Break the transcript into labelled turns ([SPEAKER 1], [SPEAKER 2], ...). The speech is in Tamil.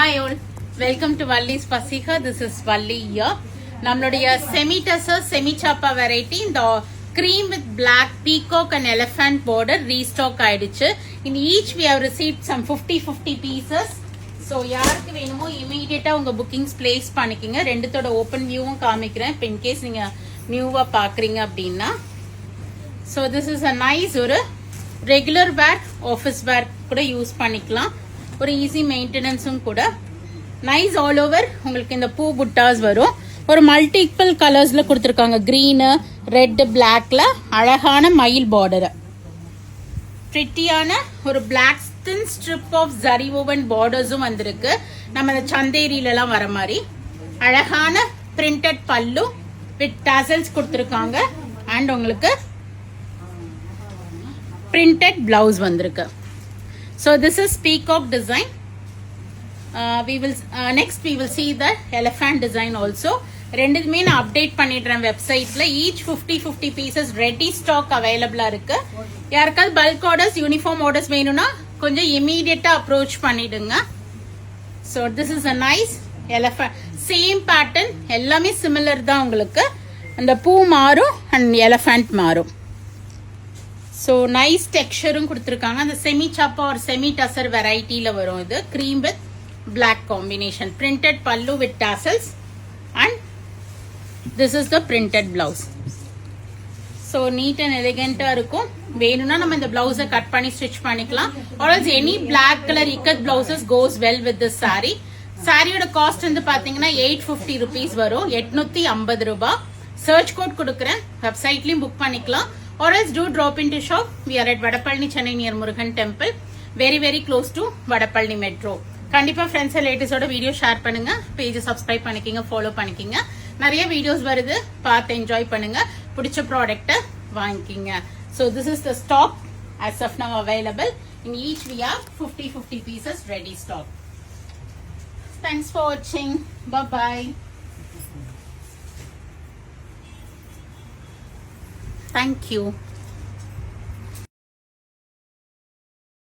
[SPEAKER 1] Hi all, welcome to Valli's Pasika. This is Valli here. நம்மளுடைய semi tussar semi chapa variety இந்த cream with black peacock and elephant border restock ஆயிடுச்சு. In each we have received some 50 pieces. So யாருக்கு வேணுமோ immediate உங்க bookings place பண்ணிக்கங்க. ரெண்டுத்தோட open viewவும் காமிக்கிறேன். இப்போ in case நீங்க நியூவா பாக்குறீங்க அப்படின்னா. So this is a nice ஒரு regular wear, office wear கூட யூஸ் பண்ணிக்கலாம். ஒரு ஈஸி மெயின்டெனன்ஸும் கூட. நைஸ் ஆல் ஓவர் உங்களுக்கு இந்த பூ புட்டாஸ் வரும். ஒரு மல்டிபிள் கலர்ஸ்ல கொடுத்துருக்காங்க. கிரீனு, ரெட், பிளாக்ல அழகான மயில் பார்டர். பிரிட்டியான ஒரு black thin strip of zari woven பார்டர்ஸும் வந்திருக்கு. நம்ம இந்த சந்தேரியில எல்லாம் வர மாதிரி அழகான பிரிண்டட் பல்லு வித் டாசல்ஸ் கொடுத்துருக்காங்க. அண்ட் உங்களுக்கு பிரிண்டட் பிளவுஸ் வந்திருக்கு. So this is peacock design. Next we will see the elephant design also. ரெண்டுமே நான் அப்டேட் பண்ணிடுறேன் வெப்சைட்ல. ஈச் 50 பீசஸ் ரெடி ஸ்டாக் அவைலபிளா இருக்கு. யாருக்காவது பல்க் ஆர்டர்ஸ், யூனிஃபார்ம் ஆர்டர்ஸ் வேணும்னா கொஞ்சம் இமீடியட்டா அப்ரோச் பண்ணிடுங்க. So this is a nice elephant. Same pattern, எல்லாமே சிமிலர் தான். உங்களுக்கு அந்த பூ மாறும் அண்ட் எலிஃபண்ட் மாறும். ஸோ நைஸ் டெக்ஸ்சரும் கொடுத்துருக்காங்க. அந்த செமி சாப்பா ஒரு செமி டசர் வெரைட்டியில் வரும். இது cream with black combination. Printed pallu with tassels and this is the printed blouse. So neat and எலிகென்ட்டாக இருக்கும். வேணும்னா நம்ம இந்த பிளவுஸை கட் பண்ணி ஸ்டிச் பண்ணிக்கலாம். Also any black colour ikat blouses goes well with this sari. சாரியோட காஸ்ட் வந்து பார்த்தீங்கன்னா 850 rupees வரும். 850 ரூபாய். சர்ச் கோட் கொடுக்குறேன். வெப்சைட்லையும் புக் பண்ணிக்கலாம். Or else do drop into shop. We are at Vadapalni, Chennai near Murugan Temple. Very close to Vadapalni Metro. கண்டிப்பா ஃப்ரெண்ட்ஸ் ரிலேட்டிவ்ஸோட வீடியோ ஷேர் பண்ணுங்க. பேஜ் சப்ஸ்கிரைப் பண்ணிக்கிங்க, ஃபாலோ பண்ணிக்கிங்க. நிறைய வீடியோஸ் வருது, பார்த்து என்ஜாய் பண்ணுங்க. பிடிச்ச ப்ராடக்ட்டை வாங்கிக்கிங்க. So this is the stock as of now available. In each we have 50 pieces ready stock. Thanks for watching. Bye bye. Thank you.